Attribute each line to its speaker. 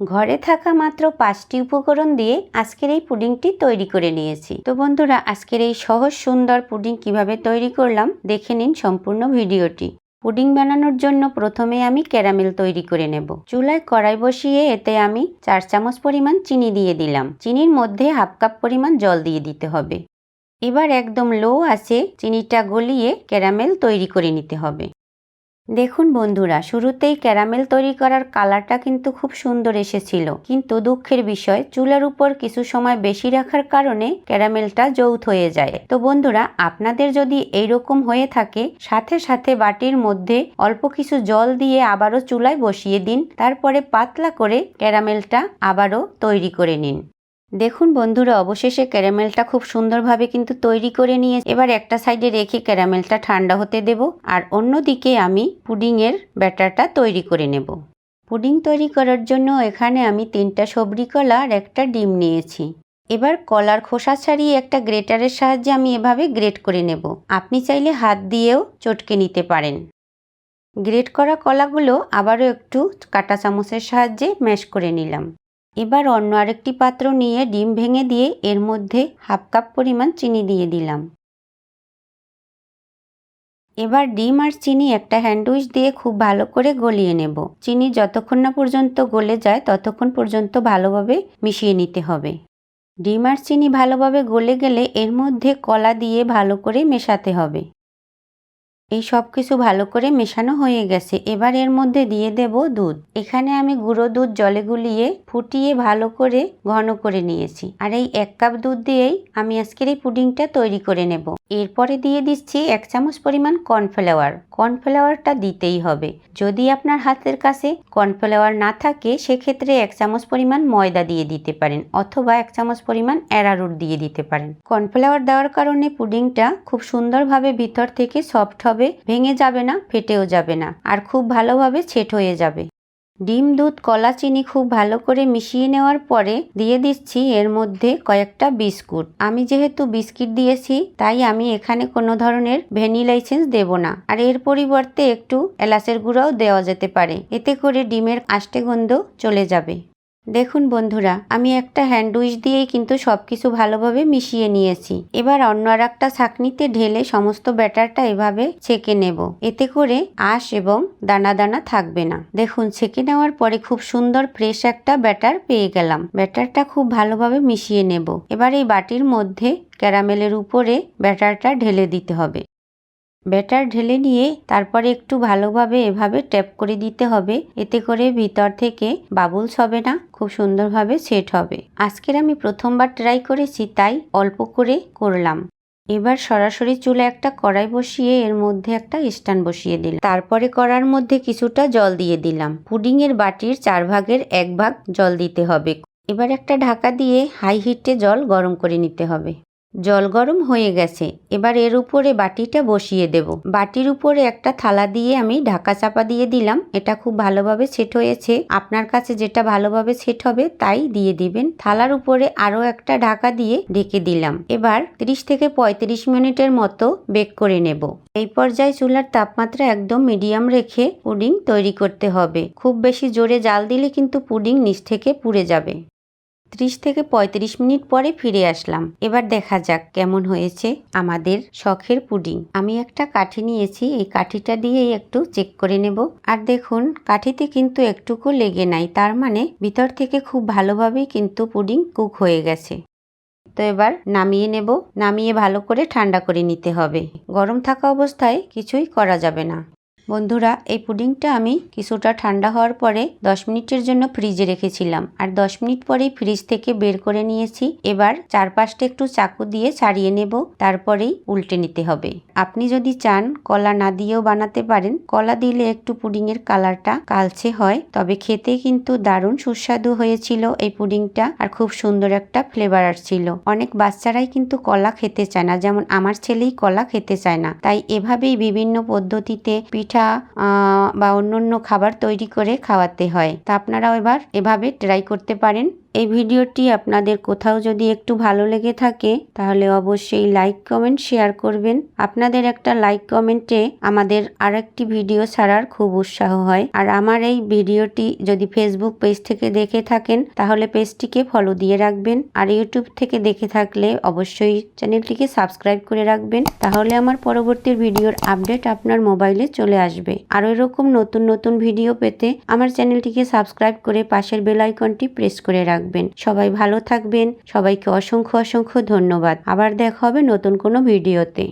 Speaker 1: ঘরে থাকা মাত্র 5টি উপকরণ দিয়ে আজকের এই পুডিংটি তৈরি করে নিয়েছি। তো বন্ধুরা, আজকের এই সহজ সুন্দর পুডিং কিভাবে তৈরি করলাম দেখে নিন সম্পূর্ণ ভিডিওটি। পুডিং বানানোর জন্য প্রথমে আমি ক্যারামেল তৈরি করে নেব। চুলায় কড়াই বসিয়ে এতে আমি 4 চামচ পরিমাণ চিনি দিয়ে দিলাম। চিনির মধ্যে হাফ কাপ পরিমাণ জল দিয়ে দিতে হবে। এবার একদম লো আছে চিনিটা গলিয়ে ক্যারামেল তৈরি করে নিতে হবে। দেখুন বন্ধুরা, শুরুতেই ক্যারামেল তৈরি করার কালারটা কিন্তু খুব সুন্দর এসেছিল, কিন্তু দুঃখের বিষয় চুলার উপর কিছু সময় বেশি রাখার কারণে ক্যারামেলটা যৌথ হয়ে যায়। তো বন্ধুরা, আপনাদের যদি এইরকম হয়ে থাকে সাথে সাথে বাটির মধ্যে অল্প কিছু জল দিয়ে আবারও চুলায় বসিয়ে দিন, তারপরে পাতলা করে ক্যারামেলটা আবারও তৈরি করে নিন। দেখুন বন্ধুরা, অবশেষে ক্যারামেলটা খুব সুন্দরভাবে কিন্তু তৈরি করে নিয়ে এবার একটা সাইডে রেখে ক্যারামেলটা ঠান্ডা হতে দেব, আর অন্যদিকে আমি পুডিংয়ের ব্যাটারটা তৈরি করে নেব। পুডিং তৈরি করার জন্য এখানে আমি 3টা সবরি কলা আর একটা ডিম নিয়েছি। এবার কলার খোসা ছাড়িয়ে একটা গ্রেটারের সাহায্যে আমি এভাবে গ্রেট করে নেব। আপনি চাইলে হাত দিয়েও চটকে নিতে পারেন। গ্রেট করা কলাগুলো আবারও একটু কাঁটা চামচের সাহায্যে ম্যাশ করে নিলাম। এবার অন্য আরেকটি পাত্র নিয়ে ডিম ভেঙে দিয়ে এর মধ্যে হাফ কাপ পরিমাণ চিনি দিয়ে দিলাম। এবার ডিম আর চিনি একটা হ্যান্ডউইচ দিয়ে খুব ভালো করে গলিয়ে নেব। চিনি যতক্ষণ না পর্যন্ত গলে যায় ততক্ষণ পর্যন্ত ভালোভাবে মিশিয়ে নিতে হবে। ডিম আর চিনি ভালোভাবে গলে গেলে এর মধ্যে কলা দিয়ে ভালো করে মেশাতে হবে। এই সব কিছু ভালো করে মেশানো হয়ে গেছে। এবার এর মধ্যে দিয়ে দেব দুধ। এখানে আমি গুঁড়ো দুধ জলে গুলিয়ে ফুটিয়ে ভালো করে ঘন করে নিয়েছি, আর এই 1 কাপ দুধ দিয়েই আমি আজকের এই পুডিংটা তৈরি করে নেব। এরপরে দিয়ে দিচ্ছি 1 চামচ পরিমাণ কর্নফ্লাওয়ার। কর্নফ্লাওয়ারটা দিতেই হবে। যদি আপনার হাতের কাছে কর্নফ্লাওয়ার না থাকে সেক্ষেত্রে 1 চামচ পরিমাণ ময়দা দিয়ে দিতে পারেন, অথবা 1 চামচ পরিমাণ অ্যারারুট দিয়ে দিতে পারেন। কর্নফ্লাওয়ার দেওয়ার কারণে পুডিংটা খুব সুন্দরভাবে ভিতর থেকে সফট হবে, ভেঙে যাবে না, ফেটেও যাবে না, আর খুব ভালোভাবে সেট হয়ে যাবে। ডিম, দুধ, কলা, চিনি খুব ভালো করে মিশিয়ে নেওয়ার পরে দিয়ে দিচ্ছি এর মধ্যে কয়েকটা বিস্কুট। আমি যেহেতু বিস্কিট দিয়েছি তাই আমি এখানে কোনো ধরনের ভ্যানিলা এসেন্স দেব না, আর এর পরিবর্তে একটু এলাচের গুঁড়াও দেওয়া যেতে পারে। এতে করে ডিমের আষ্টে গন্ধ চলে যাবে। দেখুন বন্ধুরা, আমি একটা হ্যান্ডউইচ দিয়েই কিন্তু সবকিছু ভালোভাবে মিশিয়ে নিয়েছি। এবার অন্য আর একটা ছাঁকনিতে ঢেলে সমস্ত ব্যাটারটা এভাবে ছেঁকে নেব। এতে করে আঁশ এবং দানা দানা থাকবে না। দেখুন, ছেঁকে নেওয়ার পরে খুব সুন্দর ফ্রেশ একটা ব্যাটার পেয়ে গেলাম। ব্যাটারটা খুব ভালোভাবে মিশিয়ে নেব। এবার এই বাটির মধ্যে ক্যারামেলের উপরে ব্যাটারটা ঢেলে দিতে হবে। ব্যাটার ঢেলে নিয়ে তারপরে একটু ভালোভাবে এভাবে ট্যাপ করে দিতে হবে। এতে করে ভিতর থেকে বাবলস হবে না, খুব সুন্দরভাবে সেট হবে। আজকের আমি প্রথমবার ট্রাই করেছি তাই অল্প করে করলাম। এবার সরাসরি চুলে একটা কড়াই বসিয়ে এর মধ্যে একটা স্ট্যান্ড বসিয়ে দিলাম। তারপরে কড়ার মধ্যে কিছুটা জল দিয়ে দিলাম। পুডিংয়ের বাটির 4 ভাগের 1 ভাগ জল দিতে হবে। এবার একটা ঢাকা দিয়ে হাই হিটে জল গরম করে নিতে হবে। জল গরম হয়ে গেছে। এবার এর উপরে বাটিটা বসিয়ে দেব। বাটির উপরে একটা থালা দিয়ে আমি ঢাকা চাপা দিয়ে দিলাম। এটা খুব ভালোভাবে সেট হয়েছে। আপনার কাছে যেটা ভালোভাবে সেট হবে তাই দিয়ে দিবেন। থালার উপরে আরো একটা ঢাকা দিয়ে ঢেকে দিলাম। এবার 30 থেকে 35 মিনিটের মতো বেক করে নেব। এই পর্যায়ে চুলার তাপমাত্রা একদম মিডিয়াম রেখে পুডিং তৈরি করতে হবে। খুব বেশি জোরে জাল দিলে কিন্তু পুডিং নিচ থেকে পুড়ে যাবে। 30 থেকে 35 মিনিট পরে ফিরে আসলাম। এবার দেখা যাক কেমন হয়েছে আমাদের শখের পুডিং। আমি একটা কাঠি নিয়েছি, এই কাঠিটা দিয়েই একটু চেক করে নেব। আর দেখুন, কাঠিতে কিন্তু একটুকু লেগে নাই, তার মানে ভিতর থেকে খুব ভালোভাবেই কিন্তু পুডিং কুক হয়ে গেছে। তো এবার নামিয়ে নেব। নামিয়ে ভালো করে ঠান্ডা করে নিতে হবে। গরম থাকা অবস্থায় কিছুই করা যাবে না। বন্ধুরা, এই পুডিংটা আমি কিছুটা ঠান্ডা হওয়ার পরে 10 মিনিটের জন্য ফ্রিজে রেখেছিলাম, আর 10 মিনিট পরেই ফ্রিজ থেকে বের করে নিয়েছি। এবার চারপাশটা একটু চাকু দিয়ে ছাড়িয়ে নেব, তারপরেই উল্টে নিতে হবে। আপনি যদি চান কলা না দিয়েও বানাতে পারেন। কলা দিলে একটু পুডিংয়ের কালারটা কালচে হয়, তবে খেতে কিন্তু দারুণ সুস্বাদু হয়েছিল এই পুডিংটা, আর খুব সুন্দর একটা ফ্লেভার আসছিল। অনেক বাচ্চারাই কিন্তু কলা খেতে চায় না, যেমন আমার ছেলেই কলা খেতে চায় না। তাই এভাবেই বিভিন্ন পদ্ধতিতে পিঠা বা অন্যান্য খাবার তৈরি করে খাওয়াতে হয়। তা আপনারাও এবার এভাবে ট্রাই করতে পারেন। এই ভিডিওটি আপনাদের কোথাও যদি একটু ভালো লেগে থাকে তাহলে অবশ্যই লাইক কমেন্ট শেয়ার করবেন। আপনাদের একটা লাইক কমেন্টে আমাদের আরেকটি ভিডিও ছাড়ার খুব উৎসাহ হয়। আর আমার এই ভিডিওটি যদি ফেসবুক পেজ থেকে দেখে থাকেন তাহলে পেজটিকে ফলো দিয়ে রাখবেন। আর ইউটিউব থেকে দেখে থাকলে অবশ্যই চ্যানেলটিকে সাবস্ক্রাইব করে রাখবেন, তাহলে আমার পরবর্তী ভিডিওর আপডেট আপনার মোবাইলে চলে আসবে। আর এরকম নতুন নতুন ভিডিও পেতে আমার চ্যানেলটিকে সাবস্ক্রাইব করে পাশের বেল আইকনটি প্রেস করে রাখবেন। সবাই ভালো থাকবেন। সবাইকে অসংখ্য অসংখ্য ধন্যবাদ। আবার দেখা হবে নতুন কোনো ভিডিওতে।